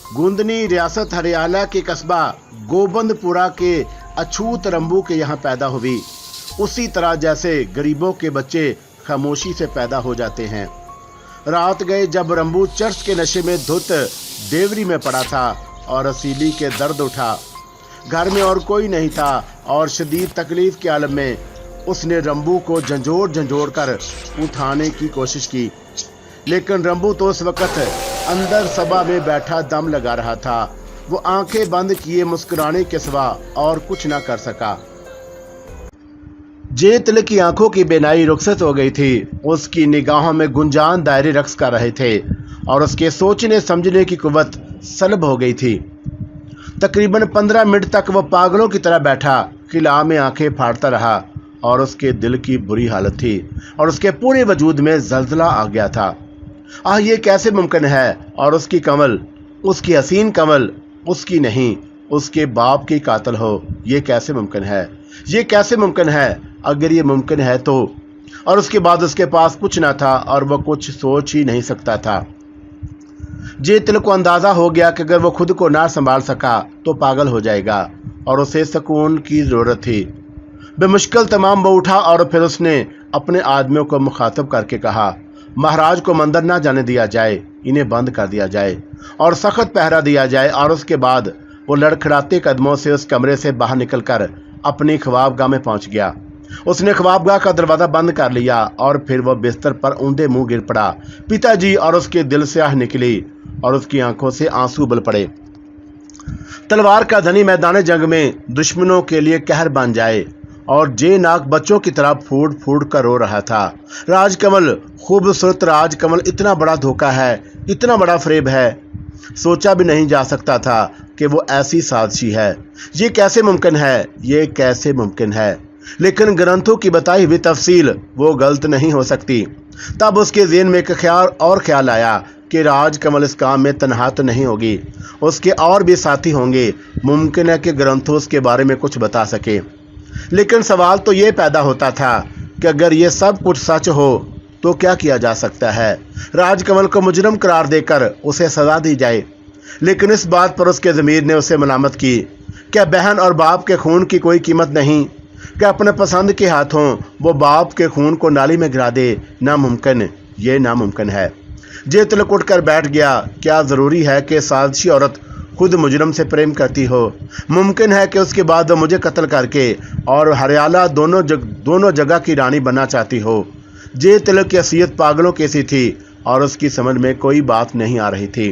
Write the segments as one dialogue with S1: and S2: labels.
S1: गुंदनी रियासत हरियाणा के कस्बा गोबंदपुरा के अछूत रंबू के यहाँ पैदा हुई। उसी तरह जैसे गरीबों के बच्चे खामोशी से पैदा हो जाते हैं। रात गए जब रंबू चर्च के नशे में धुत देवरी में पड़ा था और रसीली के दर्द उठा। घर में और कोई नहीं था और शदीद तकलीफ के आलम में उसने रंबू को झंझोड़ कर उठाने की कोशिश की, लेकिन रंबू तो उस वक्त अंदर सभा में बैठा दम लगा रहा था। वो आंखें बंद किए मुस्कुराने के सिवा और कुछ ना कर सका। जेतल की आंखों की बेनाई रुखसत हो गई थी। उसकी निगाहों में गुंजान दायरे रक्स कर रहे थे और उसके सोचने समझने की कुव्वत सलब हो गई थी। तकरीबन 15 मिनट तक वह पागलों की तरह बैठा किला में आंखें फाड़ता रहा और उसके दिल की बुरी हालत थी और उसके पूरे वजूद में जल्जला आ गया था। ये कैसे मुमकिन है? और उसकी कमल, उसकी हसीन कमल उसकी नहीं, उसके बाप की कातिल हो। ये कैसे मुमकिन है? ये कैसे मुमकिन है? अगर ये मुमकिन है तो। और उसके बाद उसके पास कुछ ना था और वह कुछ सोच ही नहीं सकता था। जेतल को अंदाजा हो गया कि अगर वो खुद को ना संभाल सका तो पागल हो जाएगा और उसे सुकून की जरूरत थी। बेमुश्किल तमाम वो उठा और फिर उसने अपने आदमियों को मुखातब करके कहा, महाराज को मंदिर ना जाने दिया जाए, इन्हें बंद कर दिया जाए और सख्त पहरा दिया जाए। और उसके बाद वो लड़खड़ाते कदमों से उस कमरे से बाहर निकलकर अपनी ख्वाबगाह में पहुंच गया। उसने ख्वाबगाह का दरवाजा बंद कर लिया और फिर वह बिस्तर पर ऊंधे मुंह गिर पड़ा। पिताजी! और उसके दिल से आह निकली और उसकी आंखों से आंसू उबल पड़े। तलवार का धनी मैदान जंग में दुश्मनों के लिए कहर बन जाए और जे नाक बच्चों की तरह फूट फूट कर रो रहा था। राजकमल, खूबसूरत राजकमल, इतना बड़ा धोखा है, इतना बड़ा फरेब है। सोचा भी नहीं जा सकता था कि वो ऐसी साजिश है। ये कैसे मुमकिन है? ये कैसे मुमकिन है? लेकिन ग्रंथों की बताई हुई तफसील वो गलत नहीं हो सकती। तब उसके ज़हन में एक ख्याल आया कि राजकमल इस काम में तन्हा तो नहीं होगी, उसके और भी साथी होंगे। मुमकिन है कि ग्रंथों उसके बारे में कुछ बता सके। लेकिन सवाल तो ये पैदा होता था कि अगर ये सब कुछ सच हो तो क्या किया जा सकता है? राजकमल को मुजरम करार देकर उसे सजा दी जाए। लेकिन इस बात पर उसके ज़मीर ने उसे मलामत की। क्या बहन और बाप के खून की कोई कीमत नहीं? क्या अपने पसंद के हाथों वो बाप के खून को नाली में गिरा दे? नामुमकिन, ये नामुमकिन है। जेतल उठ कर बैठ गया। क्या ज़रूरी है कि साजिशी औरत खुद मुजरम से प्रेम करती हो? मुमकिन है कि उसके बाद वो मुझे कत्ल करके और हरियाणा दोनों जगह की रानी बनना चाहती हो। जेतल की हसीयत पागलों की सी थी और उसकी समझ में कोई बात नहीं आ रही थी।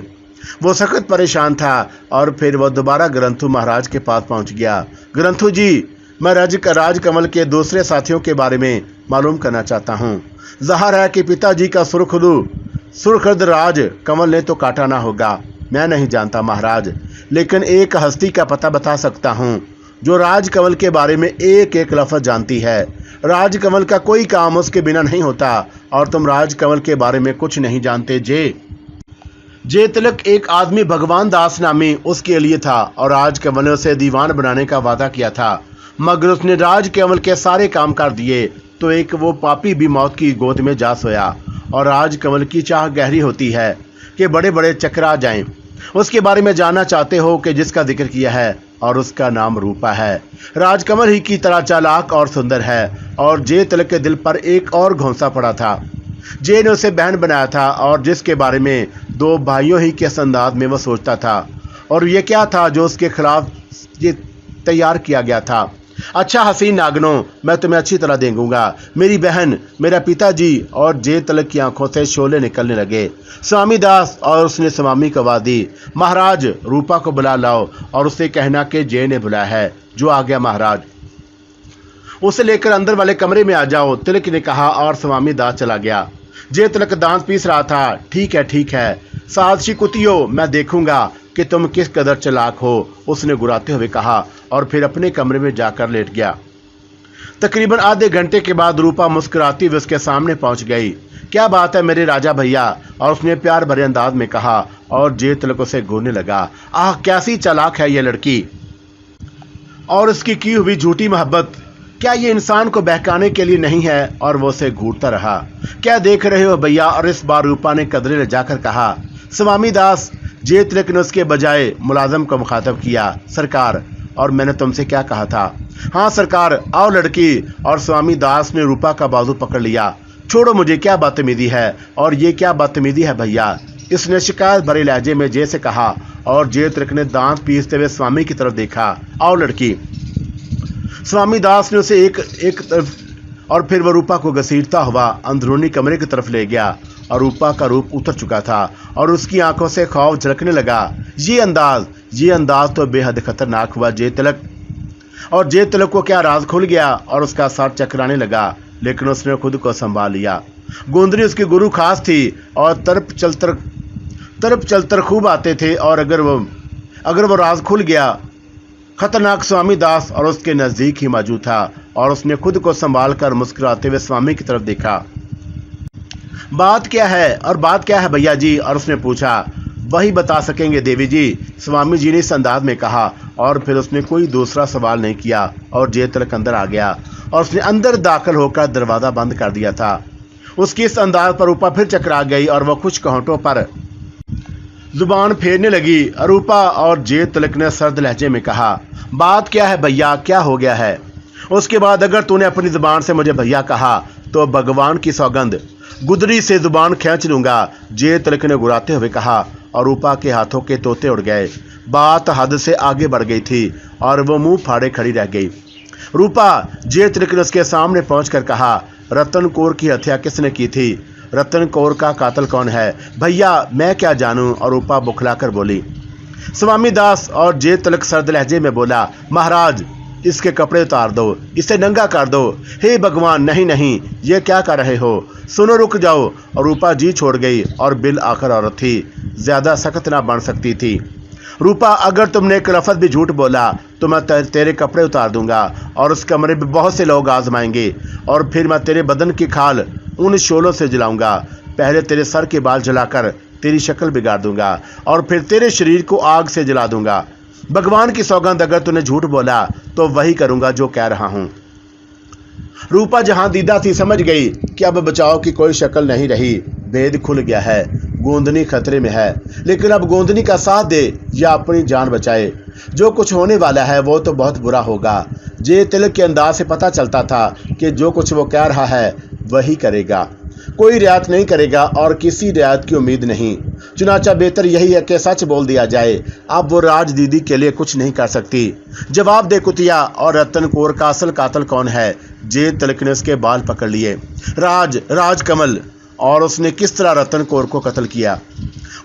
S1: वो सख्त परेशान था और फिर वो दोबारा ग्रंथु महाराज के पास पहुंच गया। ग्रंथु जी, मैं राजकमल के दूसरे साथियों के बारे में मालूम करना चाहता हूँ। ज़ाहिर है कि पिताजी का सुरखद राज कमल ने तो काटा ना होगा। मैं नहीं जानता महाराज, लेकिन एक हस्ती का पता बता सकता हूँ जो राजकमल के बारे में एक एक लफ्ज़ जानती है। राजकमल का कोई काम उसके बिना नहीं होता और तुम राजकमल के बारे में कुछ नहीं जानते। जेतलक एक आदमी भगवान दास नामी उसके लिए था और राजकमल ने उसे दीवान बनाने का वादा किया था, मगर उसने राजकमल के सारे काम कर दिए तो एक वो पापी भी मौत की गोद में जा सोया। और राजकमल की चाह गहरी होती है कि बड़े बड़े चक्र आ जाएं। उसके बारे में जानना चाहते हो कि जिसका जिक्र किया है और उसका नाम रूपा है। राजकमल ही की तरह चालाक और सुंदर है और जेतल के दिल पर एक और घोंसा पड़ा था। जे ने उसे बहन बनाया था और जिसके बारे में दो भाइयों ही के अंदाज में वह सोचता था। और ये क्या था जो उसके खिलाफ ये तैयार किया गया था? अच्छा हसीन नागनों, मैं तुम्हें अच्छी तरह देखूंगा, मेरी बहन, मेरा पिताजी। और जेतल की आंखों से शोले निकलने लगे। स्वामी दास, और उसने स्वामी को आवाज दी, महाराज रूपा को बुला लाओ और उससे कहना कि जे ने बुलाया है। जो आ गया महाराज। उसे लेकर अंदर वाले कमरे में आ जाओ, तिलक ने कहा और स्वामी दास चला गया। जेतलक दांत पीस रहा था। ठीक है, साजिशी कुतियो, मैं देखूंगा कि तुम किस कदर चालाक हो, उसने गुराते हुए कहा और फिर अपने कमरे में जाकर लेट गया। तकरीबन आधे घंटे के बाद रूपा मुस्कुराती हुई उसके सामने पहुंच गई। क्या बात है मेरे राजा भैया? और उसने प्यार भरे अंदाज में कहा और जेतलक उसे घूरने लगा। आह, कैसी चालाक है ये लड़की और उसकी की हुई झूठी मोहब्बत। क्या ये इंसान को बहकाने के लिए नहीं है? और वो उसे घूरता रहा। क्या देख रहे हो भैया? और इस बार रूपा ने कदरे ले जाकर कहा, स्वामी दास, जे तिलक ने उसके बजाय मुलाजिम को मुखातब किया, सरकार, और मैंने तुमसे क्या कहा था? हाँ सरकार, आओ लड़की। और स्वामी दास ने रूपा का बाजू पकड़ लिया। छोड़ो मुझे, क्या बदतमीजी है, और ये क्या बदतमीजी है भैया, इसने शिकायत भरे लहजे में जे से कहा। और जे तिलक ने दांत पीसते हुए स्वामी की तरफ देखा। आओ लड़की। स्वामी दास ने उसे एक तरफ और फिर वह रूपा को घसीटता हुआ अंदरूनी कमरे की तरफ ले गया और रूपा का रूप उतर चुका था और उसकी आंखों से खौफ झलकने लगा। ये अंदाज तो बेहद खतरनाक हुआ जे तिलक। और जे तिलक को क्या राज खुल गया और उसका सर चकराने लगा, लेकिन उसने खुद को संभाल लिया। गोंदरी उसकी गुरु खास थी और तरफ चलतर खूब आते थे, और अगर वो राज खुल गया, खतरनाक स्वामी दास और उसके नजदीक ही मौजूद था। और उसने खुद को संभाल कर मुस्कुराते हुए स्वामी की तरफ देखा। बात क्या है भैया जी? और उसने पूछा। वही बता सकेंगे देवी जी, स्वामी जी ने इस अंदाज में कहा। और फिर उसने कोई दूसरा सवाल नहीं किया और जे तिलक अंदर आ गया और उसने अंदर दाखिल होकर दरवाजा बंद कर दिया था। उसकी इस अंदाज पर रूपा फिर चकरा गई और वह कुछ कहटों पर जुबान फेरने लगी। रूपा और जे तिलक ने सर्द लहजे में कहा, बात क्या है भैया, क्या हो गया है? उसके बाद अगर तूने अपनी जुबान से मुझे भैया कहा तो भगवान की सौगंध गुदरी से जुबान खींच लूंगा, जे तिलक ने गुराते हुए कहा। और रूपा के हाथों के तोते उड़ गए। बात हद से आगे बढ़ गई थी और वो मुंह फाड़े खड़ी रह गई। रूपा, जे तिलक ने उसके सामने पहुंचकर कहा, रतन कौर की हत्या किसने की थी? रतन कौर का कातिल कौन है? भैया मैं क्या जानूं? और रूपा बुखलाकर बोली। स्वामी दास और जे तिलक सर्द लहजे में बोला, महाराज इसके कपड़े उतार दो, इसे नंगा कर दो। हे भगवान, नहीं, ये क्या कर रहे हो? सुनो, रुक जाओ। और रूपा जी छोड़ गई और बिल आखिर औरत थी, ज्यादा सख्त ना बन सकती थी। रूपा, अगर तुमने एक लफ्ज़ भी झूठ बोला तो मैं तेरे कपड़े उतार दूंगा और उस कमरे में बहुत से लोग आजमाएंगे और फिर मैं तेरे बदन की खाल उन शोलों से जलाऊंगा। पहले तेरे सर के बाल जलाकर तेरी शक्ल बिगाड़ दूंगा और फिर तेरे शरीर को आग से जला दूंगा। भगवान की सौगंध, अगर तूने झूठ बोला तो वही करूंगा जो कह रहा हूं। रूपा जहां दीदा थी समझ गई कि अब बचाव की कोई शक्ल नहीं रही। भेद खुल गया है, गोंदनी खतरे में है, लेकिन अब गोंदनी का साथ दे या अपनी जान बचाए। जो कुछ होने वाला है वो तो बहुत बुरा होगा। जे तिलक के अंदाज से पता चलता था कि जो कुछ वो कह रहा है वही करेगा, कोई रियायत नहीं करेगा और किसी रियायत की उम्मीद नहीं। चुनाचा बेहतर यही है कि सच बोल दिया जाए। अब वो राज दीदी के लिए कुछ नहीं कर सकती। जवाब दे कुतिया, और रतन कौर का असल कातिल कौन है? जे तिलक ने उसके बाल पकड़ लिए। राज कमल। और उसने किस तरह रतन कौर को कत्ल किया?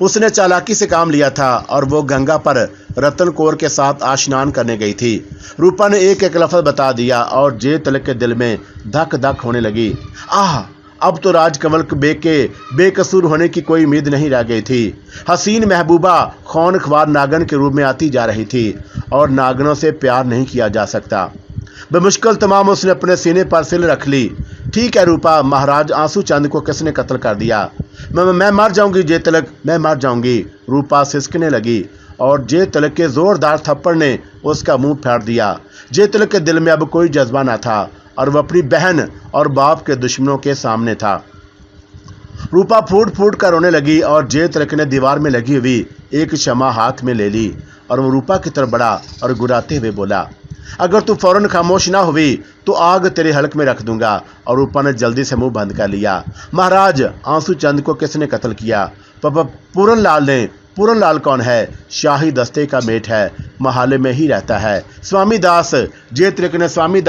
S1: उसने चालाकी से काम लिया था और वो गंगा पर रतन कौर के साथ आशनान करने गई थी। रूपा ने एक एक लफ्ज़ बता दिया और जे तिलक के दिल में धक धक होने लगी। अब तो राजकमल के बेकसूर होने की कोई उम्मीद नहीं रह गई थी। हसीन महबूबा खौन ख्वार नागन के रूप में आती जा रही थी और नागनों से प्यार नहीं किया जा सकता। बेमुश्किल तमाम उसने अपने सीने पर सिल रख ली। ठीक है रूपा, महाराज आंसू चंद को किसने कत्ल कर दिया? मैं मर जाऊंगी जे तिलक, मैं मर जाऊंगी। रूपा सिसकने लगी और जे तिलक के जोरदार थप्पड़ ने उसका मुंह फाड़ दिया। जे तिलक के दिल में अब कोई जज्बा न था और वह अपनी बहन और बाप के दुश्मनों के सामने था। रूपा फूट फूट कर रोने लगी और जे तिलक ने दीवार में लगी हुई एक शमा हाथ में ले ली और वो रूपा की तरफ बढ़ा और गुराते हुए बोला, अगर तू फौरन खामोश ना हुई तो आग तेरे हलक में रख दूंगा। और रूपा ने जल्दी से मुंह बंद कर लिया। महाराज, आंसू चंद को किसने कत्ल किया? पापा पूरन लाल ने। पूरन लाल कौन है? शाही दस्ते का मेट है, महाले में ही रहता है। स्वामी दास। जे तिलक ने स्वामी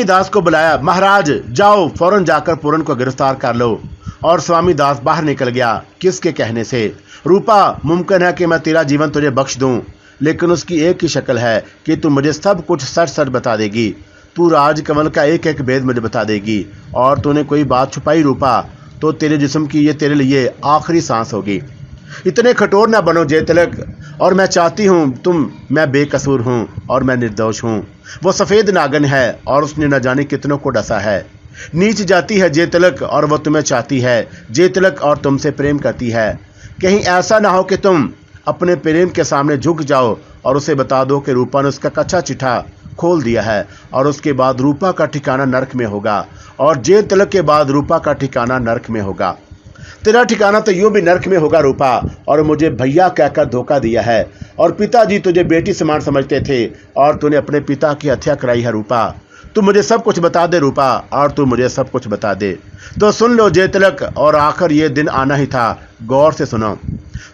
S1: दास को बुलाया। महाराज जाओ, फौरन जाकर पूरन को गिरफ्तार कर लो। और स्वामी दास बाहर निकल गया। किसके कहने से? रूपा, मुमकिन है कि मैं तेरा जीवन तुझे बख्श दूं, लेकिन उसकी एक ही शक्ल है कि तू मुझे सब कुछ सच सच बता देगी। तू राजकमल का एक एक भेद मुझे बता देगी और तूने कोई बात छुपाई रूपा तो तेरे जिस्म की ये तेरे लिए आखिरी सांस होगी। इतने कठोर ना बनो जे तिलक, और मैं चाहती हूँ मैं बेकसूर हूँ और मैं निर्दोष हूँ। वो सफ़ेद नागन है और उसने न जाने कितनों को डसा है। नीच जाती है जे तिलक और वो तुम्हें चाहती है जे तिलक, और तुमसे प्रेम करती है। कहीं ऐसा ना हो कि तुम अपने प्रेम के सामने झुक जाओ और उसे बता दो कि रूपा ने उसका कच्चा चिट्ठा खोल दिया है और उसके बाद रूपा का ठिकाना नरक में होगा और जे तिलक के बाद रूपा का ठिकाना नरक में होगा। तेरा ठिकाना तो यूं भी नर्क में होगा रूपा, और मुझे भैया कहकर धोखा दिया है, और पिताजी तुझे बेटी समान समझते थे और तूने अपने पिता की हत्या कराई है रूपा। तू मुझे सब कुछ बता दे रूपा, और तू मुझे सब कुछ बता दे। तो सुन लो जय तिलक, और आखिर ये दिन आना ही था, गौर से सुनो।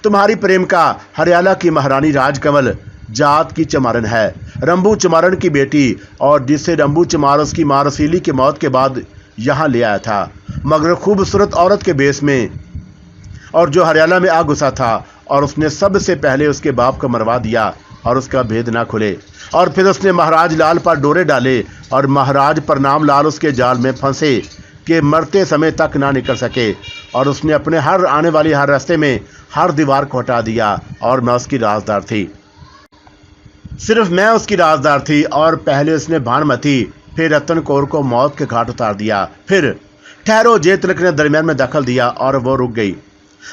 S1: तुम्हारी प्रेम का हरियाला की महारानी राजकमल जात की चमारन है, रंबू चमारन की बेटी, और जिससे रंबू चमार उसकी मां रसीली की मौत के बाद यहाँ ले आया था, मगर खूबसूरत औरत के बेस में, और जो हरियाणा में आ घुसा था, और उसने सबसे पहले उसके बाप को मरवा दिया और उसका भेद ना खुले, और फिर उसने महाराज लाल पर डोरे डाले, और महाराज प्रणाम लाल उसके जाल में फंसे कि मरते समय तक ना निकल सके, और उसने अपने हर आने वाली हर रास्ते में हर दीवार को हटा दिया, और मैं उसकी राजदार थी, सिर्फ मैं उसकी राजदार थी। और पहले उसने भानुमति फिर रतन कौर को मौत के घाट उतार दिया। फिर ठहरो, जय तिलक ने दरमियान में दखल दिया और वो रुक गई।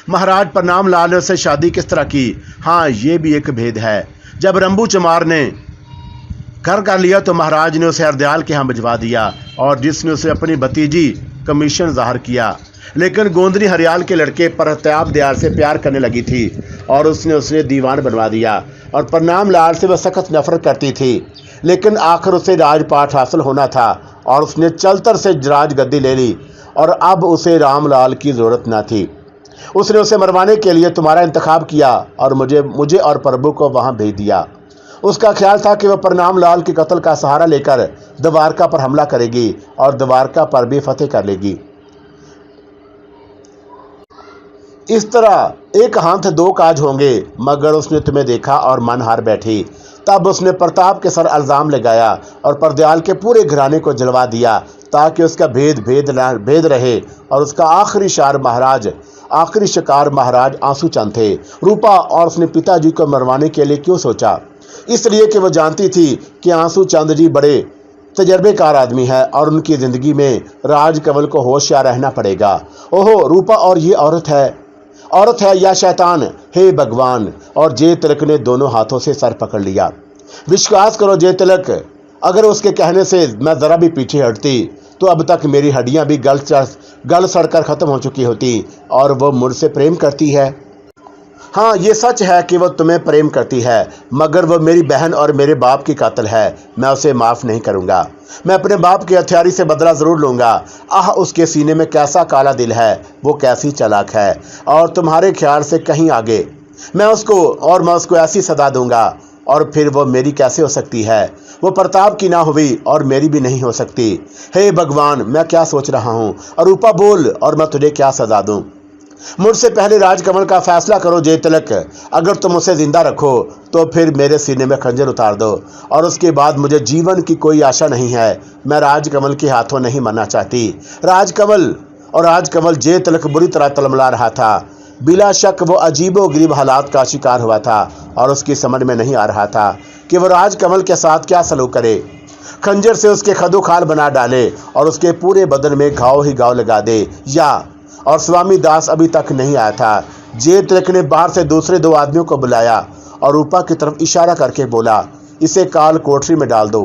S1: महाराज प्रणाम लाल ने उससे शादी किस तरह की? हाँ, ये भी एक भेद है। जब रंबू चमार ने घर कर लिया तो महाराज ने उसे हरदयाल के यहाँ भिजवा दिया, और जिसने उसे अपनी भतीजी कमीशन जाहिर किया, लेकिन गोंदनी हरियाल के लड़के प्रताप दयाल से प्यार करने लगी थी, और उसने उसे दीवान बनवा दिया। और प्रणाम लाल से वह सख्त नफरत करती थी, लेकिन आखिर उसे राजपाट हासिल होना था, और उसने चलतर से राज गद्दी ले ली, और अब उसे रामलाल की जरूरत न थी। उसने उसे मरवाने के लिए तुम्हारा इंतखाब किया, और मुझे और प्रभु को वहां भेज दिया। उसका ख्याल था कि वह प्रणाम लाल के कत्ल का सहारा लेकर द्वारका पर हमला करेगी, और द्वारका पर भी फतेह कर लेगी। इस तरह एक हाथ दो काज होंगे, मगर उसने तुम्हें देखा और मन हार बैठी। तब उसने प्रताप के सर इल्जाम लगाया और परदयाल के पूरे घराने को जलवा दिया, ताकि उसका भेद रहे, और उसका आखिरी शिकार महाराज आंसू चंद थे। रूपा और उसने पिताजी को मरवाने के लिए क्यों सोचा? इसलिए कि वह जानती थी कि आंसू चंद जी बड़े तजर्बेकार आदमी है, और उनकी जिंदगी में राजकमल को होशियार रहना पड़ेगा। ओहो रूपा, और ये औरत है या शैतान? हे भगवान! और जय तिलक ने दोनों हाथों से सर पकड़ लिया। विश्वास करो जय तिलक, अगर उसके कहने से मैं जरा भी पीछे हटती तो अब तक मेरी हड्डियां भी गल सड़कर खत्म हो चुकी होती, और वो मुझसे प्रेम करती है। हाँ, ये सच है कि वह तुम्हें प्रेम करती है, मगर वह मेरी बहन और मेरे बाप की कातिल है। मैं उसे माफ़ नहीं करूँगा। मैं अपने बाप की हथियारी से बदला ज़रूर लूँगा। आह, उसके सीने में कैसा काला दिल है, वो कैसी चालाक है, और तुम्हारे ख्याल से कहीं आगे। मैं उसको ऐसी सदा दूँगा, और फिर वो मेरी कैसे हो सकती है? वो प्रताप की ना हुई और मेरी भी नहीं हो सकती। हे भगवान, मैं क्या सोच रहा हूँ? रूपा बोल, और मैं तुझे क्या सजा दूँ? मुझसे पहले राजकमल का फैसला करो जय तिलक। अगर तुम उसे जिंदा रखो तो फिर मेरे सीने में खंजर उतार दो, और उसके बाद मुझे जीवन की कोई आशा नहीं है। मैं राजकमल के हाथों नहीं मरना चाहती। राजकमल जय तिलक बुरी तरह तलमला रहा था। बिला शक वो अजीबोगरीब हालात का शिकार हुआ था, और उसकी समझ में नहीं आ रहा था कि वो राजकमल के साथ क्या सलूक करे। खंजर से उसके खदोखाल बना डाले और उसके पूरे बदन में घाव ही घाव लगा दे, और स्वामी दास अभी तक नहीं आया था। जय तिलक ने बाहर से दूसरे दो आदमियों को बुलाया और रूपा की तरफ इशारा करके बोला, इसे काल कोठरी में डाल दो।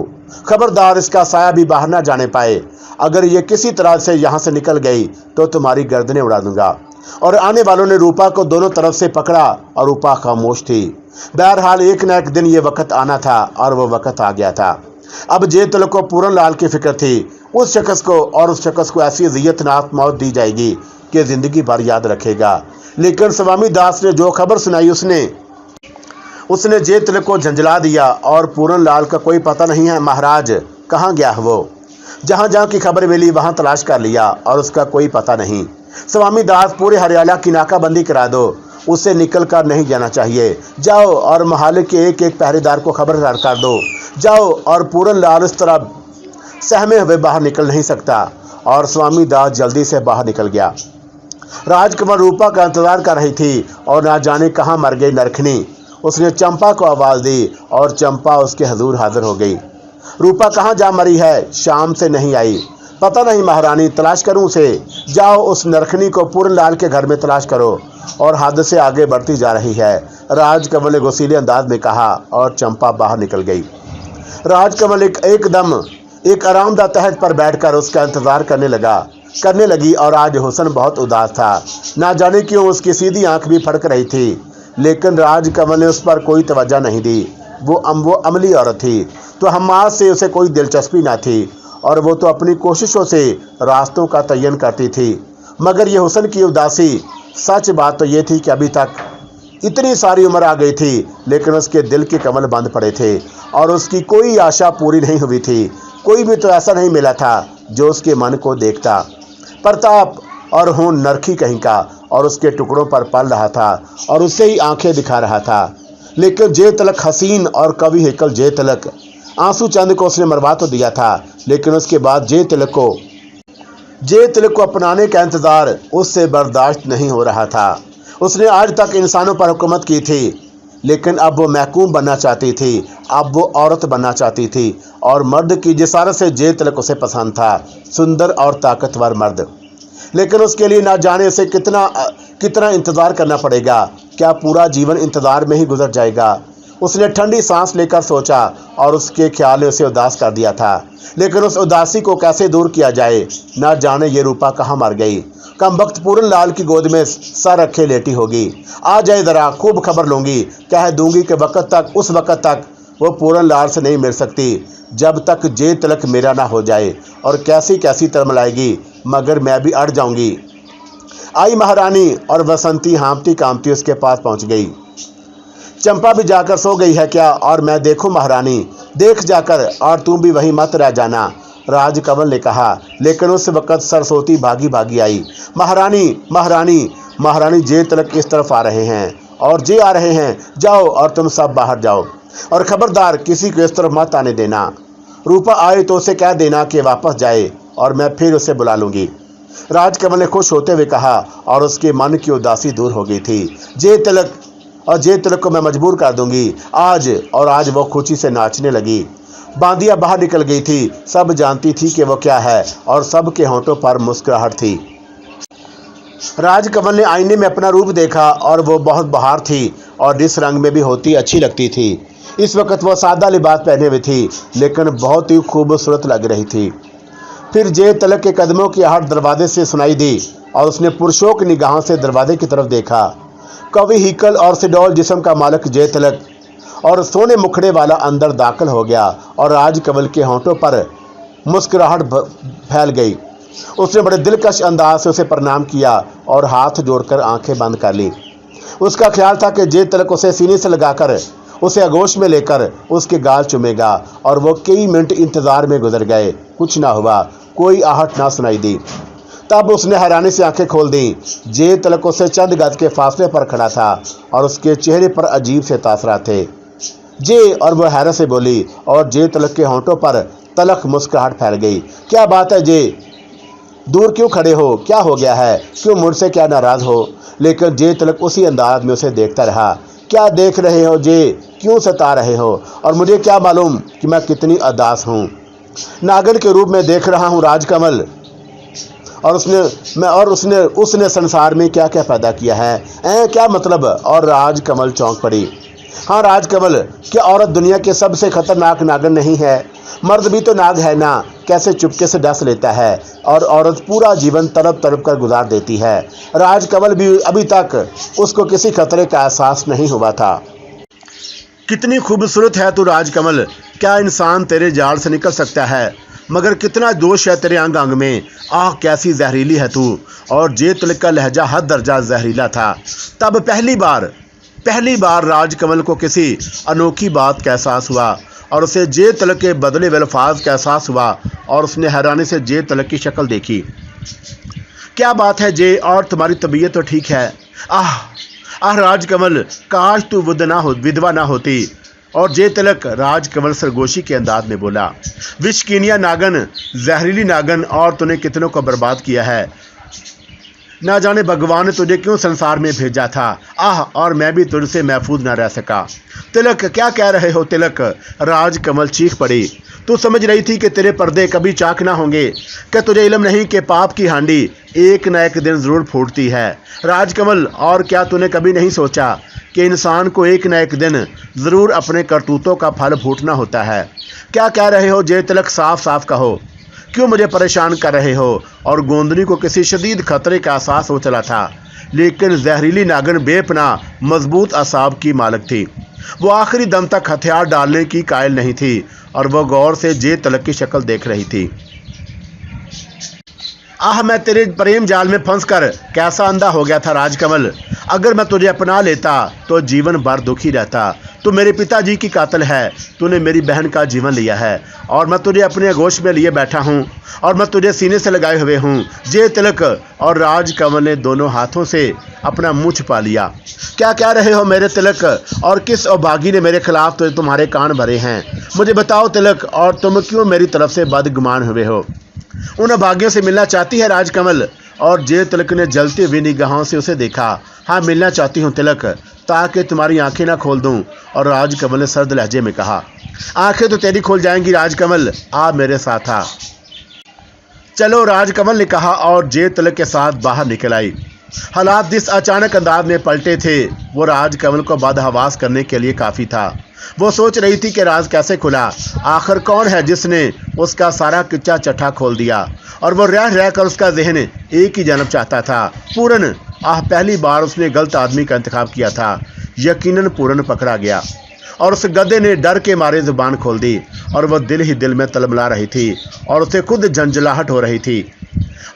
S1: खबरदार, इसका साया भी बाहर ना जाने पाए। अगर ये किसी तरह से यहाँ से निकल गई तो तुम्हारी गर्दनें उड़ा दूंगा। और आने वालों ने रूपा को दोनों तरफ से पकड़ा, और रूपा खामोश थी। बहरहाल एक न एक दिन ये वक्त आना था, और वो वक्त आ गया था। अब जय तिलक को पूरन लाल की फिक्र थी। उस शख्स को ऐसी अज़ियतनाक मौत दी जाएगी कि जिंदगी भर याद रखेगा। लेकिन स्वामी दास ने जो खबर सुनाई उसने जय तिलक को झंझला दिया, और पूरन लाल का कोई पता नहीं है। महाराज कहाँ गया है वो? जहाँ जहाँ की खबर मिली वहाँ तलाश कर लिया, और उसका कोई पता नहीं। स्वामी दास, पूरे हरियाणा की नाकाबंदी करा दो, उसे निकल कर नहीं जाना चाहिए। जाओ और मोहल्ले के एक एक पहरेदार को खबरदार कर दो। जाओ, और पूरन लाल इस तरह सहमे हुए बाहर निकल नहीं सकता। और स्वामी दास जल्दी से बाहर निकल गया। राजकमल रूपा का इंतजार कर रही थी, और ना जाने कहाँ मर गई नरखनी। उसने चंपा को आवाज़ दी, और चंपा उसके हजूर हाजिर हो गई। रूपा कहाँ जा मरी है? शाम से नहीं आई। पता नहीं महारानी, तलाश करूं उसे? जाओ, उस नरखनी को पूरन लाल के घर में तलाश करो। और हद से आगे बढ़ती जा रही है, राजकमल ने गुस्सीले अंदाज में कहा, और चंपा बाहर निकल गई। राजकमल एक आरामदा तहत पर बैठकर उसका इंतजार करने लगा। करने लगी और आज हुसन बहुत उदास था। ना जाने क्यों उसकी सीधी आंख भी फड़क रही थी, लेकिन राजकमल ने उस पर कोई तवज्जो नहीं दी। वो अमली औरत थी तो हम्माद से उसे कोई दिलचस्पी ना थी और वो तो अपनी कोशिशों से रास्तों का तयन करती थी। मगर ये हुसन की उदासी, सच बात तो ये थी कि अभी तक इतनी सारी उम्र आ गई थी लेकिन उसके दिल के कमल बंद पड़े थे और उसकी कोई आशा पूरी नहीं हुई थी। कोई भी तो ऐसा नहीं मिला था जो उसके मन को देखता। प्रताप और खून नरखी कहीं का और उसके टुकड़ों पर पल रहा था और उससे ही आंखें दिखा रहा था। लेकिन जे तिलक हसीन और कवि हेकल जे तिलक, आंसू चंद को उसने मरवा तो दिया था, लेकिन उसके बाद जे तिलक को अपनाने का इंतजार उससे बर्दाश्त नहीं हो रहा था। उसने आज तक इंसानों पर हुकूमत की थी, लेकिन अब वो महकूम बनना चाहती थी, अब वो औरत बनना चाहती थी और मर्द की जिसारत से जे तिलक उसे पसंद था, सुंदर और ताकतवर मर्द। लेकिन उसके लिए ना जाने से कितना इंतजार करना पड़ेगा। क्या पूरा जीवन इंतजार में ही गुजर जाएगा? उसने ठंडी सांस लेकर सोचा और उसके ख्याल ने उसे उदास कर दिया था। लेकिन उस उदासी को कैसे दूर किया जाए? ना जाने ये रूपा कहाँ मर गई। कमबख्त पूरन लाल की गोद में सर रखे लेटी होगी। आ जाए ज़रा, खूब खबर लूँगी, कह दूंगी कि उस वक़्त तक वो पूरन लाल से नहीं मिल सकती जब तक जे तिलक मेरा ना हो जाए। और कैसी कैसी तरमलाएगी, मगर मैं भी अड़ जाऊंगी। आई महारानी और बसंती हाँफती कांपती उसके पास पहुंच गई। चंपा भी जाकर सो गई है क्या? और मैं देखूं महारानी? देख जाकर, और तुम भी वहीं मत रह जाना, राजकमल ने कहा। लेकिन उस वक़्त सरस्वती भागी भागी आई। महारानी महारानी महारानी, जे तिलक इस तरफ आ रहे हैं और जे आ रहे हैं, जाओ और तुम सब बाहर जाओ और खबरदार किसी को इस तरफ मत आने देना। रूपा आए तो उसे कह देना कि वापस जाए और मैं फिर उसे बुला लूंगी, राजकमल ने खुश होते हुए कहा और उसके मन की उदासी दूर हो गई थी। जे तिलक को मैं मजबूर कर दूंगी आज। और आज वो खुशी से नाचने लगी। बांदिया बाहर निकल गई थी। सब जानती थी कि वो क्या है और सबके होंठों पर मुस्कुराहट थी। राजकमल ने आईने में अपना रूप देखा और वो बहुत बहार थी और जिस रंग में भी होती अच्छी लगती थी। इस वक्त वह सादा लिबास पहने हुई थी, लेकिन बहुत ही खूबसूरत लग रही थी। फिर जे तिलक के कदमों की आहट दरवाजे से सुनाई दी और उसने पुरुषों की निगाहों से दरवाजे की तरफ देखा। कवि हीकल और सिडोल जिस्म का मालिक जे तिलक और सोने मुखड़े वाला अंदर दाखिल हो गया और राजकमल के होंठों पर मुस्कुराहट फैल गई। उसने बड़े दिलकश अंदाज से उसे प्रणाम किया और हाथ जोड़कर आंखें बंद कर ली। उसका ख्याल था कि जे तिलक उसे सीने से लगाकर उसे आगोश में लेकर उसके गाल चुमेगा और वो कई मिनट इंतजार में गुजर गए। कुछ ना हुआ, कोई आहट ना सुनाई दी। तब उसने हैरानी से आंखें खोल दी। जे तिलक उससे चंद गज के फासले पर खड़ा था और उसके चेहरे पर अजीब से तासरात थे। जे और वह हैरत से बोली और जे तिलक के होंठों पर तलख मुस्कुराहट फैल गई। क्या बात है जे? दूर क्यों खड़े हो? क्या हो गया है? क्यों मुझसे क्या नाराज हो? लेकिन जे तिलक उसी अंदाज में उसे देखता रहा। क्या देख रहे हो जे? क्यों सता रहे हो? और मुझे क्या मालूम कि मैं कितनी उदास हूँ? नागिन के रूप में देख रहा हूँ राजकमल। और उसने संसार में क्या क्या पैदा किया है? क्या मतलब? और राजकमल चौंक पड़ी। हाँ राजकमल, क्या औरत दुनिया के सबसे खतरनाक नागिन नहीं है? मर्द भी तो नाग है ना, कैसे चुपके से डस लेता है और औरत पूरा जीवन तड़प तड़प कर गुजार देती है। राजकमल भी अभी तक उसको किसी खतरे का एहसास नहीं हुआ था। कितनी खूबसूरत है तू राजकमल, क्या इंसान तेरे जाल से निकल सकता है? मगर कितना जोश है तेरे अंग अंग में, आह कैसी जहरीली है तू। और जे तिलक का लहजा हद दर्जा जहरीला था। तब पहली बार राजकमल को किसी अनोखी बात का एहसास हुआ और उसे जे तिलक के बदले हुए अल्फाज का एहसास हुआ और उसने हैरानी से जे तिलक की शक्ल देखी। क्या बात है जे? और तुम्हारी तबीयत तो ठीक है? आह राजकमल, काश तू विधवा ना होती। और जे तिलक राजकमल सरगोशी के अंदाज में बोला, विशकीनिया नागन, जहरीली नागन, और तूने कितनों को बर्बाद किया है। ना जाने भगवान ने तुझे क्यों संसार में भेजा था। और मैं भी तुझसे महफूज ना रह सका। तिलक, क्या कह रहे हो तिलक? राजकमल चीख पड़ी। तू समझ रही थी कि तेरे पर्दे कभी चाक ना होंगे? क्या तुझे इल्म नहीं कि पाप की हांडी एक न एक दिन ज़रूर फूटती है? राजकमल, और क्या तूने कभी नहीं सोचा कि इंसान को एक न एक दिन ज़रूर अपने करतूतों का फल फूटना होता है? क्या कह रहे हो जे तिलक? साफ साफ कहो, क्यों मुझे परेशान कर रहे हो? और गोंदनी को किसी शदीद खतरे का एहसास हो चला था, लेकिन जहरीली नागिन बेपनाह मजबूत असाब की मालिक थी। वो आखिरी दम तक हथियार डालने की कायल नहीं थी और वो गौर से जे तिलक की शक्ल देख रही थी। आह, मैं तेरे प्रेम जाल में फंसकर कैसा अंधा हो गया था राजकमल। अगर मैं तुझे अपना लेता तो जीवन भर दुखी रहता। तू मेरे पिताजी की कातिल है, तूने मेरी बहन का जीवन लिया है और मैं तुझे अपने आगोश में लिए बैठा हूँ और मैं तुझे सीने से लगाए हुए हूँ। जे तिलक और राजकमल ने दोनों हाथों से अपना मुँह छुपा लिया। क्या कह रहे हो मेरे तिलक? और किस अभागी ने मेरे खिलाफ तो तुम्हारे कान भरे हैं? मुझे बताओ तिलक, और तुम क्यों मेरी तरफ से बदगुमान हुए हो? उन अभागियों से मिलना चाहती है राजकमल? और जे तिलक ने जलती हुई निगाहों से उसे देखा। हाँ, मिलना चाहती हूँ तिलक, ताकि तुम्हारी आंखें ना खोल दूं। और राजकमल ने सर्द लहजे में कहा, आंखें तो तेरी खोल जाएंगी राजकमल, आ मेरे साथ आ। चलो, राजकमल ने कहा और जे तिलक के साथ बाहर निकल आई। हालात जिस अचानक अंदाज में पलटे थे वो राजकमल को बदहवास करने के लिए काफ़ी था। वो सोच रही थी कि राज कैसे खुला, आखिर कौन है जिसने उसका सारा किच्चा चट्टा खोल दिया। और वो रह रहकर उसका जहन एक ही जन्म चाहता था, पूरन। पहली बार उसने गलत आदमी का इंतखाब किया था। यकीनन पूरन पकड़ा गया और उस गधे ने डर के मारे जुबान खोल दी और वह दिल ही दिल में तलमला रही थी और उसे खुद झंझलाहट हो रही थी।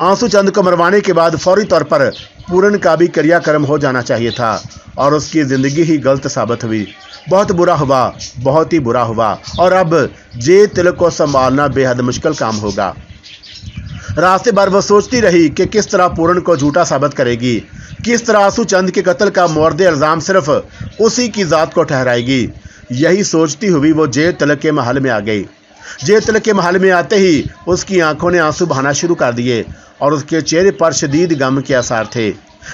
S1: आंसू चंद को मरवाने के बाद फौरी तौर पर पूरन का भी क्रियाक्रम हो जाना चाहिए था और उसकी ज़िंदगी ही गलत साबित हुई। बहुत बुरा हुआ, बहुत ही बुरा हुआ। और अब जे तिलक को संभालना बेहद मुश्किल काम होगा। रास्ते भर वह सोचती रही कि किस तरह पूरन को झूठा साबित करेगी, किस तरह आंसू चंद के कत्ल का मोर्दे इल्ज़ाम सिर्फ उसी की ज़ात को ठहराएगी। यही सोचती हुई वो जे तिलक के महल में आ गई। जे तिलक के महल में आते ही उसकी आंखों ने आंसू बहाना शुरू कर दिए और उसके चेहरे पर शदीद गम के आसार थे।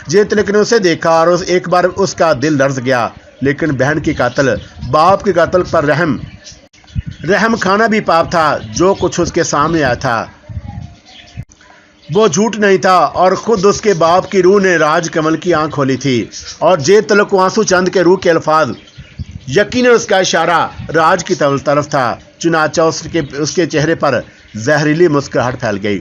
S1: जे तिलक ने उसे देखा और एक बार उसका दिल लर्ज गया, लेकिन बहन की कातिल, बाप के कातिल पर रहम खाना भी पाप था। जो कुछ उसके सामने आया था वो झूठ नहीं था और खुद उसके बाप की रूह ने राजकमल की आंख खोली थी। और जे तिलक को आंसू चंद के रूह के अल्फाज, यकीनन उसका इशारा राज की तरफ था। चुनाचा उसके चेहरे पर जहरीली मुस्कुराहट फैल गई।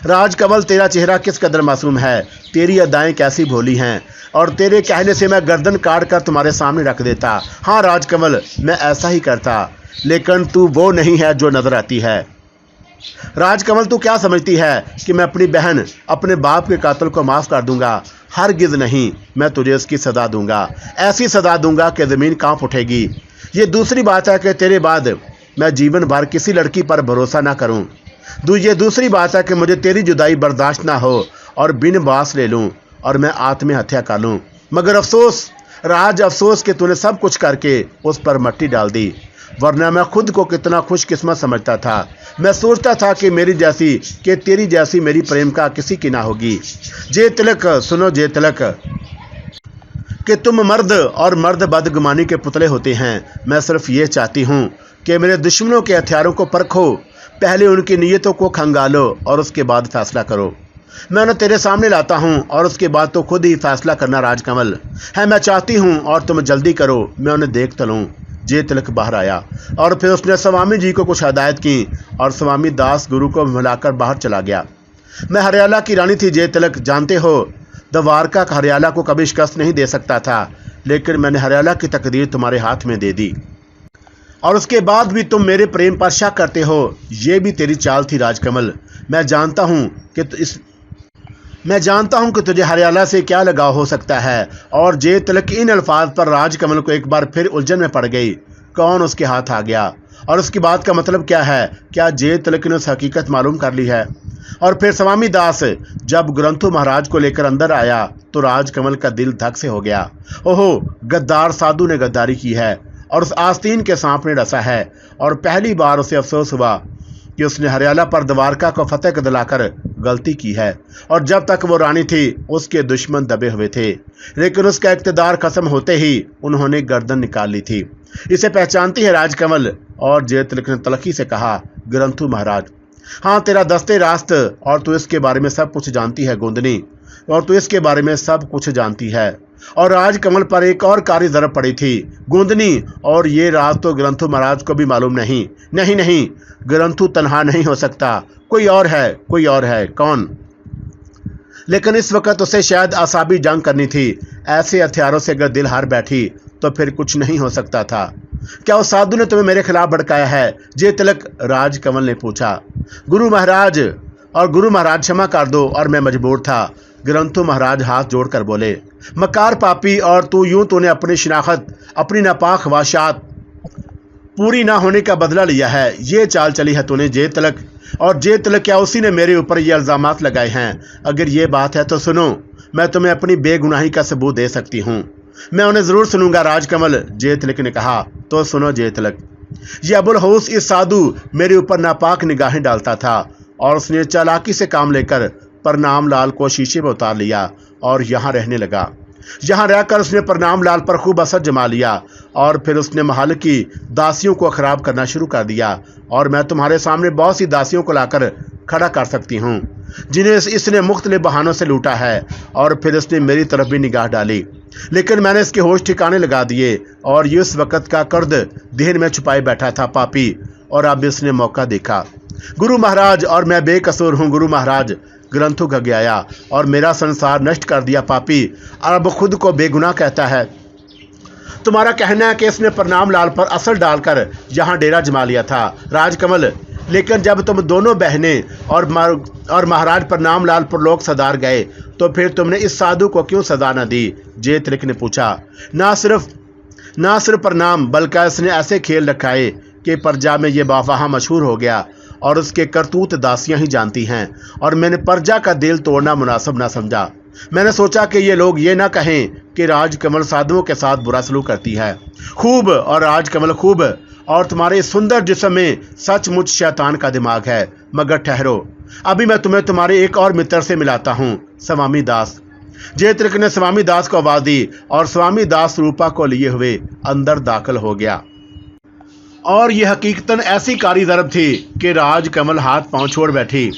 S1: राजकमल, तेरा चेहरा किस कदर मासूम है, तेरी अदाएं कैसी भोली हैं, और तेरे कहने से मैं गर्दन काट कर तुम्हारे सामने रख देता। हाँ राजकमल, मैं ऐसा ही करता, लेकिन तू वो नहीं है जो नजर आती है। राजकमल, तू क्या समझती है कि मैं अपनी बहन, अपने बाप के कातिल को माफ़ कर दूंगा? हरगिज़ नहीं, मैं तुझे उसकी सज़ा दूंगा, ऐसी सज़ा दूंगा कि ज़मीन कांप उठेगी। ये दूसरी बात है कि तेरे बाद मैं जीवन भर किसी लड़की पर भरोसा ना करूं। ये दूसरी बात है कि मुझे तेरी जुदाई बर्दाश्त ना हो और बिन बास ले लूं और मैं आत्महत्या कर लूं। मगर अफसोस राज, अफसोस कि तूने सब कुछ करके उस पर मट्टी डाल दी, वरना मैं खुद को कितना खुशकिस्मत समझता था। मैं सोचता था कि तेरी जैसी मेरी प्रेम का किसी की ना होगी। जे तिलक, सुनो जे तिलक, कि तुम मर्द और मर्द बदगुमानी के पुतले होते हैं। मैं सिर्फ ये चाहती हूँ कि मेरे दुश्मनों के हथियारों को परखो, पहले उनकी नीयतों को खंगालो और उसके बाद फैसला करो। मैं उन्हें तेरे सामने लाता हूँ और उसके बाद तो खुद ही फैसला करना राजकमल है। मैं चाहती हूँ और तुम जल्दी करो, मैं उन्हें देख तो लूँ। जे तिलक बाहर आया और फिर उसने स्वामी जी को कुछ हदायत की और स्वामी दास गुरु को मिलाकर बाहर चला गया। मैं हरियाला की रानी थी जे तिलक, जानते हो द्वारका हरियाला को कभी शिकस्त नहीं दे सकता था, लेकिन मैंने हरियाला की तकदीर तुम्हारे हाथ में दे दी और उसके बाद भी तुम मेरे प्रेम पर शक करते हो। ये भी तेरी चाल थी राजकमल। मैं जानता हूँ कि तुझे हरियाला से क्या लगाव हो सकता है। और जे तिलक इन अल्फाज पर राजकमल को एक बार फिर उलझन में पड़ गई। कौन उसके हाथ आ गया और उसकी बात का मतलब क्या है? क्या जे तिलक ने उस हकीकत मालूम कर ली है? और फिर स्वामी दास जब ग्रंथु महाराज को लेकर अंदर आया तो राजकमल का दिल धक से हो गया। ओहो, गद्दार साधु ने गद्दारी की है और उस आस्तीन के सांप ने डसा है। और पहली बार उसे अफसोस हुआ कि उसने हरियाला पर द्वारका को फतेह दिलाकर गलती की है। और जब तक वो रानी थी उसके दुश्मन दबे हुए थे, लेकिन उसका इक़्तिदार खत्म होते ही उन्होंने गर्दन निकाल ली थी। इसे पहचानती है राजकमल? और जे तिलक ने तलखी से कहा, ग्रंथु महाराज, हाँ तेरा दस्ते रास्त, और तू इसके बारे में सब कुछ जानती है गोंदनी, और तू इसके बारे में सब कुछ जानती है। और राजकमल पर एक और कारी ज़रब पड़ी थी। गोंदनी, और ये राज तो ग्रंथु महाराज को भी मालूम नहीं। नहीं नहीं, ग्रंथु तन्हा नहीं हो सकता, कोई और है, कोई और है। कौन? लेकिन इस वक्त उसे शायद आसाबी जंग करनी थी। ऐसे हथियारों से अगर दिल हार बैठी तो फिर कुछ नहीं हो सकता था। क्या उस साधु ने तुम्हें मेरे खिलाफ भड़काया है? जे तिलक, राजकमल ने पूछा। गुरु महाराज, और गुरु महाराज क्षमा कर दो, और मैं मजबूर था। ग्रंथु महाराज हाथ जोड़कर बोले। मकार पापी, और तूने अपनी शिनाख्त, अपनी नापाक ख्वाहिशात पूरी ना होने का बदला लिया है। ये चाल चली है तूने जे तिलक। और जे तिलक, क्या उसी ने मेरे ऊपर ये इल्ज़ामात लगाए हैं? अगर ये बात है तो सुनो, मैं तुम्हें अपनी बेगुनाही का सबूत दे सकती हूँ। मैं उन्हें ज़रूर सुनूंगा राजकमल, जे तिलक ने कहा। तो सुनो जे तिलक, ये अबुल हौस इस साधु मेरे ऊपर नापाक निगाहें डालता था, और उसने चालाकी से काम लेकर प्रणाम लाल को शीशे में उतार लिया और यहाँ रहने लगा। यहाँ रहकर उसने प्रणाम लाल पर खूब असर जमा लिया, और फिर उसने महल की दासियों को खराब करना शुरू कर दिया। और मैं तुम्हारे सामने बहुत सी दासियों को लाकर खड़ा कर सकती हूँ जिन्हें इसने मुख्तलिफ बहानों से लूटा है। और फिर इसने मेरी तरफ भी निगाह डाली, लेकिन मैंने इसके होश ठिकाने लगा दिए, और ये उस वक़्त का कर्द देहन में छुपाए बैठा था पापी, और अब इसने मौका देखा। गुरु महाराज, और मैं बेकसूर हूँ गुरु महाराज, ग्रंथु गया और मेरा संसार नष्ट कर दिया पापी, और अब खुद को बेगुनाह कहता है। तुम्हारा कहना है कि इसने प्रणाम लाल पर असर डालकर यहाँ डेरा जमा लिया था राजकमल, लेकिन जब तुम दोनों बहनें और महाराज प्रणाम लाल पर लोग सदार गए तो फिर तुमने इस साधु को क्यों सजा न दी? जे तिलक ने पूछा। ना सिर्फ प्रणाम, बल्कि इसने ऐसे खेल रखाए कि प्रजा में ये वाह मशहूर हो गया, और उसके करतूत दासियां ही जानती हैं, और मैंने प्रजा का दिल तोड़ना मुनासिब ना समझा। मैंने सोचा कि ये लोग ये ना कहें कि राजकमल साधुओं के साथ बुरा सलूक करती है। खूब, और राजकमल खूब, और तुम्हारे सुंदर जिस्म में सचमुच शैतान का दिमाग है। मगर ठहरो, अभी मैं तुम्हें तुम्हारे एक और मित्र से मिलाता हूँ, स्वामी दास। जे तिलक ने स्वामी दास को आवाज दी, और स्वामी दास रूपा को लिए हुए अंदर दाखिल हो गया। और यह हकीकतन ऐसी कारी ज़रब थी कि राजकमल हाथ पांव छोड़ बैठी।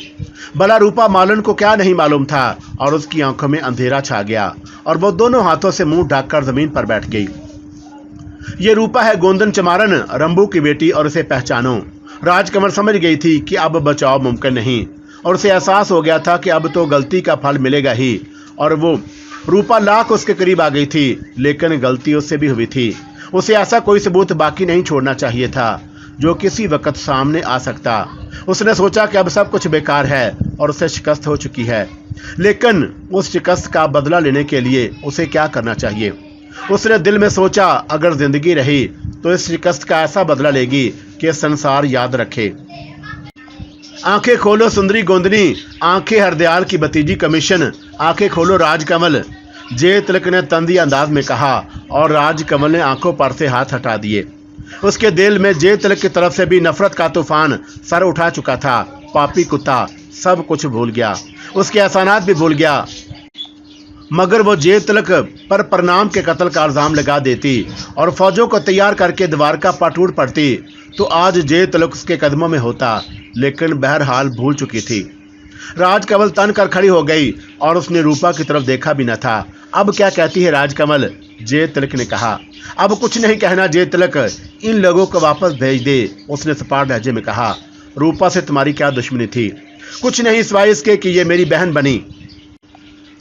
S1: भला रूपा मालन को क्या नहीं मालूम था, और उसकी आंखों में अंधेरा छा गया, और वो दोनों हाथों से मुंह ढककर जमीन पर बैठ गई। ये रूपा है गोंदन चमारन, रंबू की बेटी, और उसे पहचानो। राजकमल समझ गई थी कि अब बचाव मुमकिन नहीं, और उसे एहसास हो गया था कि अब तो गलती का फल मिलेगा ही। और वो रूपा लाख उसके करीब आ गई थी, लेकिन गलती उससे भी हुई थी। उसे ऐसा कोई सबूत बाकी नहीं छोड़ना चाहिए था जो किसी वक्त सामने आ सकता। उसने सोचा कि अब सब कुछ बेकार है और उसे शिकस्त हो चुकी है, लेकिन उस शिकस्त का बदला लेने के लिए उसे क्या करना चाहिए? उसने दिल में सोचा, अगर जिंदगी रही तो इस शिकस्त का ऐसा बदला लेगी कि संसार याद रखे। आंखें खोलो सुंदरी गोंदनी, आंखें हरदयाल की भतीजी कमीशन, आंखें खोलो राजकमल, जे तिलक ने तंदी अंदाज में कहा, और राजकमल ने आंखों पर से हाथ हटा दिए। उसके दिल में जे तिलक की तरफ से भी नफरत का तूफान सर उठा चुका था। पापी कुत्ता सब कुछ भूल गया, उसके एहसानात भी भूल गया। मगर वो जे तिलक पर प्रणाम के कत्ल का इल्जाम लगा देती और फौजों को तैयार करके द्वारका पर टूट पड़ती तो आज जे तिलक उसके कदमों में होता, लेकिन बहरहाल भूल चुकी थी। राजकमल तन कर खड़ी हो गई और उसने रूपा की तरफ देखा भी न था। अब क्या कहती है राजकमल? जे तिलक ने कहा। अब कुछ नहीं कहना जे तिलक, इन लोगों को वापस भेज दे, उसने सपाट लहजे में कहा। रूपा से तुम्हारी क्या दुश्मनी थी? कुछ नहीं, सिवाय इसके कि ये मेरी बहन बनी,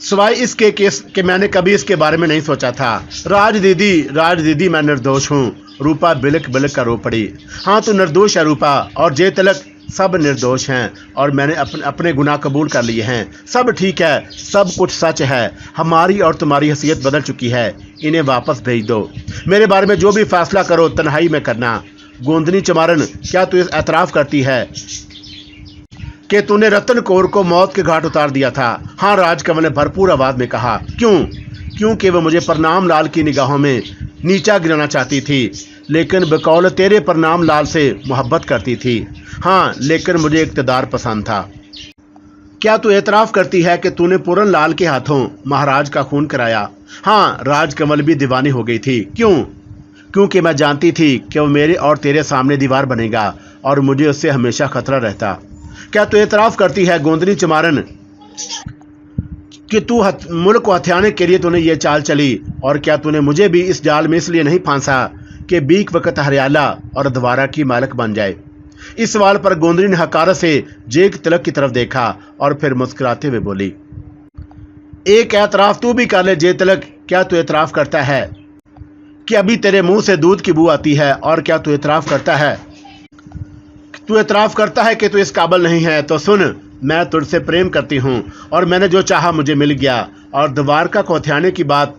S1: सिवाय इसके कि मैंने कभी इसके बारे में नहीं सोचा था। राज दीदी मैं निर्दोष हूँ। रूपा बिलक बिलक कर रो पड़ी। हाँ तू निर्दोष है रूपा, और जे तिलक सब निर्दोष हैं, और मैंने अपने गुनाह कबूल कर लिए हैं। सब ठीक है, सब कुछ सच है। हमारी और तुम्हारी हैसियत बदल चुकी है, इन्हें वापस भेज दो। मेरे बारे में जो भी फैसला करो तन्हाई में करना। गोंदनी चमारन, क्या तू एतराफ़ करती है कि तूने रतन कौर को मौत के घाट उतार दिया था? हाँ, राजकमल ने भरपूर आवाज में कहा। क्योंकि वह मुझे प्रणाम लाल की निगाहों में नीचा गिराना चाहती थी, लेकिन बकौल तेरे प्रणाम लाल से मोहब्बत करती थी। हाँ, लेकिन मुझे इक़्तिदार पसंद था। क्या तू एतराफ़ करती है कि तूने पूरन लाल के हाथों महाराज का खून कराया? हाँ, राजकमल भी दीवानी हो गई थी। क्योंकि मैं जानती थी कि वो मेरे और तेरे सामने दीवार बनेगा और मुझे उससे हमेशा खतरा रहता। क्या तू एतराफ़ करती है गोंदनी चमारन कि तू मुल्क को हथियाने के लिए तूने ये चाल चली, और क्या तूने मुझे भी इस जाल में इसलिए नहीं फांसा कि बीक वक्त हरियाला और द्वारा की मालिक बन जाए। इस सवाल पर गोंदनी ने हकारत से जेक तिलक की तरफ देखा और फिर मुस्कुराते हुए बोली, एक एतराफ तू भी कर ले जे तिलक। क्या तू एतराफ करता है कि अभी तेरे मुंह से दूध की बू आती है? और क्या तू एतराफ करता है कि तू इस काबिल नहीं है? तो सुन, मैं तुझसे प्रेम करती हूँ और मैंने जो चाहा मुझे मिल गया। और द्वारका को हथियाने की बात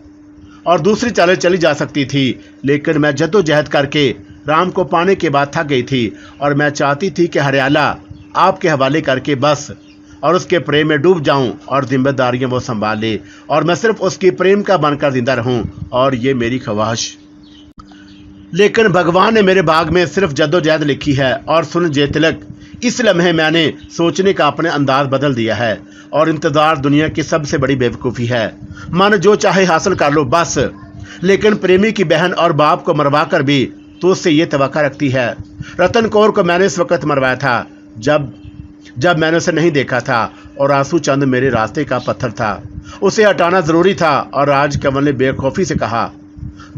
S1: और दूसरी चालें चली जा सकती थी, लेकिन मैं जद्दोजहद करके राम को पाने के बाद थक गई थी और मैं चाहती थी कि हरियाला आपके हवाले करके बस और उसके प्रेम में डूब जाऊं और जिम्मेदारियां वो संभाल ले और मैं सिर्फ उसकी प्रेम का बनकर जिंदा रहूं, और ये मेरी ख्वाहिश। लेकिन भगवान ने मेरे भाग में सिर्फ जद्दोजहद लिखी है। और सुन जे तिलक, इस लम्हे मैंने सोचने का अपने अंदाज बदल दिया है और इंतजार दुनिया की सबसे बड़ी बेवकूफ़ी है। मन जो चाहे हासिल कर लो बस, लेकिन प्रेमी की बहन और बाप को मरवा कर भी तो उससे ये तवक्का रखती है। रतन कौर को मैंने इस वक्त मरवाया था जब मैंने उसे नहीं देखा था और आंसू चंद मेरे रास्ते का पत्थर था, उसे हटाना जरूरी था। और राजकमल ने बेखौफी से कहा।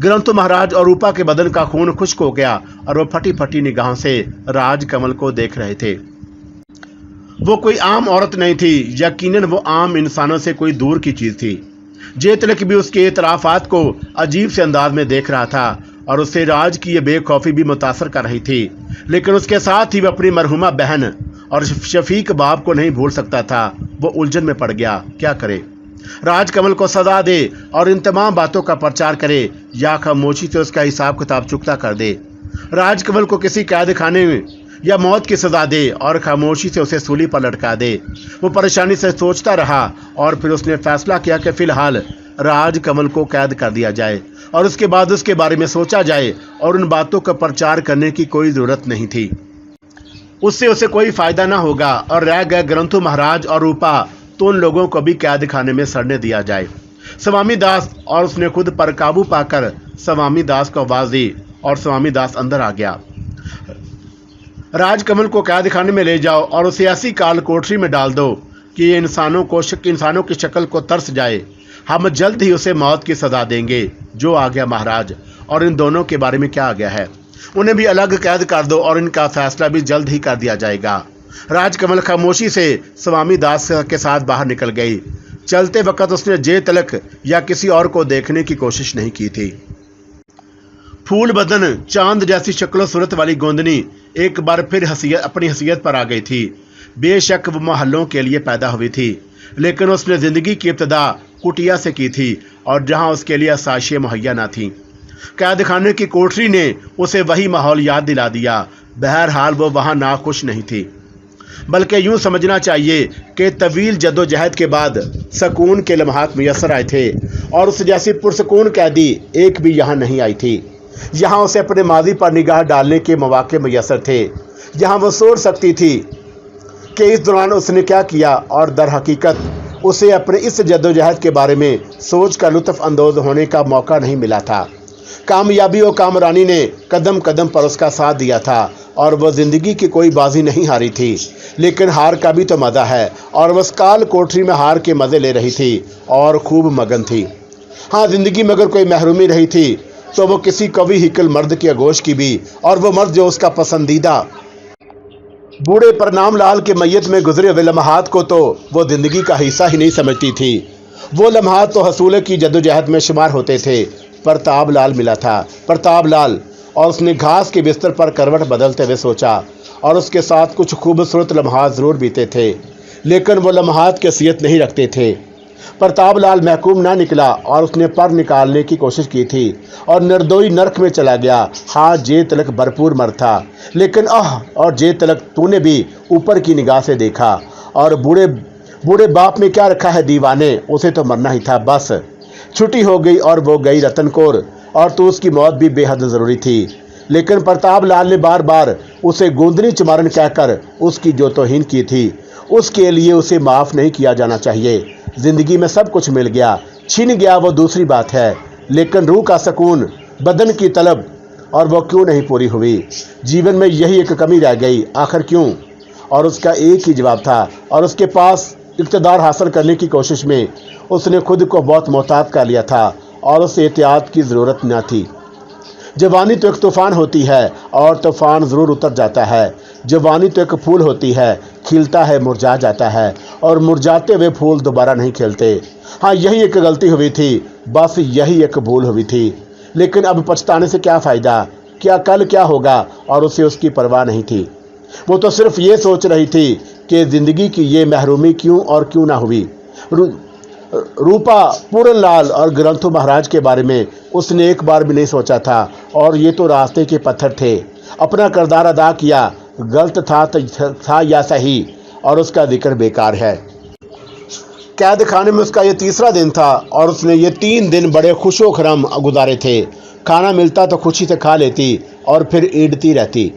S1: ग्रंथु महाराज और रूपा के बदन का खून खुश्क हो गया और वो फटी फटी निगाहों से राजकमल को देख रहे थे। वो कोई आम औरत नहीं थी, यकीनन वो आम इंसानों से कोई दूर की चीज थी। जे तिलक भी उसके इतराफात को अजीब से अंदाज में देख रहा था और उससे राज की ये बेखौफी भी मुतासर कर रही थी। लेकिन उसके साथ ही वह अपनी मरहुमा बहन और शफीक बाप को नहीं भूल सकता था। वो उलझन में पड़ गया, क्या करे? राजकमल को सजा दे और इन तमाम बातों का प्रचार करे या खामोशी से उसका हिसाब किताब चुकता कर दे। राजकमल को किसी कैद खाने में या मौत की सजा दे और खामोशी से उसे सूली पर लटका दे। वो परेशानी से सोचता रहा और फिर उसने फैसला किया कि फिलहाल राजकमल को कैद कर दिया जाए और उसके बाद उसके बारे में सोचा जाए और उन बातों का प्रचार करने की कोई जरूरत नहीं थी। उससे उसे कोई फायदा ना होगा और रह गए ग्रंथु महाराज और रूपा, तो उन लोगों को भी कैद खाने में सड़ने दिया जाए। स्वामी दास और उसने खुद पर काबू पाकर स्वामी दास को आवाज दी और स्वामी दास अंदर आ गया। राजकमल को कैद खाने में ले जाओ और उसे ऐसी काल कोठरी में डाल दो कि ये इंसानों की शक्ल को तरस जाए। हम जल्द ही उसे मौत की सजा देंगे। जो आ गया महाराज। और इन दोनों के बारे में क्या आ गया है? उन्हें भी अलग कैद कर दो और इनका फैसला भी जल्द ही कर दिया जाएगा। राजकमल खामोशी से स्वामी दास के साथ बाहर निकल गई। चलते वक्त उसने जे तिलक या किसी और को देखने की कोशिश नहीं की थी। फूल बदन चांद जैसी शक्लो सूरत वाली गोंदनी एक बार फिर अपनी हसीयत पर आ गई थी। बेशक वो महलों के लिए पैदा हुई थी, लेकिन उसने जिंदगी की इब्तदा कुटिया से की थी और जहां उसके लिए आसाइशें मुहैया न थीं। कैद खाने की कोठरी ने उसे वही माहौल याद दिला दिया। बहरहाल वो वहां नाखुश नहीं थी, बल्कि यूं समझना चाहिए कि तवील जद्दोजहद के बाद सकून के लम्हात मुयसर आए थे और उस जैसी पुरसकून कैदी एक भी यहाँ नहीं आई थी। यहाँ उसे अपने माजी पर निगाह डालने के मौके मुयसर थे। यहाँ वो सोच सकती थी कि इस दौरान उसने क्या किया और दर हकीकत उसे अपने इस जद्दोजहद के बारे में सोच कर लुत्फ अंदोज होने का मौका नहीं मिला था। कामयाबी और कामरानी ने कदम कदम पर उसका साथ दिया था और वह जिंदगी की कोई बाजी नहीं हारी थी, लेकिन हार का भी तो मज़ा है और वह काल कोठरी में हार के मज़े ले रही थी और खूब मगन थी। हाँ, जिंदगी में अगर कोई महरूमी रही थी तो वो किसी कवि हिकल मर्द की आगोश की भी, और वो मर्द जो उसका पसंदीदा बूढ़े प्रणाम लाल के मैयत में गुजरे हुए लम्हात को तो वो जिंदगी का हिस्सा ही नहीं समझती थी। वो लम्हात तो हसूले की जद्दोजहद में शुमार होते थे। प्रताप लाल मिला था, प्रताप लाल, और उसने घास के बिस्तर पर करवट बदलते हुए सोचा और उसके साथ कुछ खूबसूरत लम्हात ज़रूर बीते थे, लेकिन वो लम्हात की हैसियत नहीं रखते थे। प्रताप लाल महकूम ना निकला और उसने पर निकालने की कोशिश की थी और निर्दोई नरक में चला गया। हाँ, जे तिलक भरपूर मर था, लेकिन और जे तिलक तूने भी ऊपर की निगाह से देखा और बूढ़े बाप में क्या रखा है दीवाने, उसे तो मरना ही था बस। छुट्टी हो गई और वो गई रतन कौर, और तो उसकी मौत भी बेहद ज़रूरी थी। लेकिन प्रताप लाल ने बार बार उसे गोंदनी चमारन कहकर उसकी जो तौहीन की थी, उसके लिए उसे माफ़ नहीं किया जाना चाहिए। ज़िंदगी में सब कुछ मिल गया, छिन गया वो दूसरी बात है, लेकिन रूह का सुकून, बदन की तलब, और वो क्यों नहीं पूरी हुई? जीवन में यही एक कमी रह गई, आखिर क्यों? और उसका एक ही जवाब था और उसके पास इक़्तिदार हासिल करने की कोशिश में उसने खुद को बहुत मोहतात कर लिया था और उसे एहतियात की ज़रूरत न थी। जवानी तो एक तूफ़ान होती है और तूफ़ान ज़रूर उतर जाता है। जवानी तो एक फूल होती है, खिलता है, मुरझा जाता है और मुरझाते हुए फूल दोबारा नहीं खिलते। हाँ, यही एक गलती हुई थी, बस यही एक भूल हुई थी। लेकिन अब पछताने से क्या फ़ायदा, क्या कल क्या होगा, और उसे उसकी परवाह नहीं थी। वो तो सिर्फ ये सोच रही थी कि ज़िंदगी की ये महरूमी क्यों और क्यों ना हुई। रूपा, पूरनलाल और ग्रंथु महाराज के बारे में उसने एक बार भी नहीं सोचा था, और ये तो रास्ते के पत्थर थे। अपना किरदार अदा किया, गलत था या सही, और उसका जिक्र बेकार है। कैद खाने में उसका ये तीसरा दिन था और उसने ये 3 दिन बड़े खुशो खरम गुजारे थे। खाना मिलता तो खुशी से खा लेती और फिर ईंटती रहती।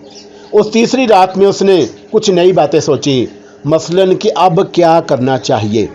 S1: उस तीसरी रात में उसने कुछ नई बातें सोची, मसलन कि अब क्या करना चाहिए।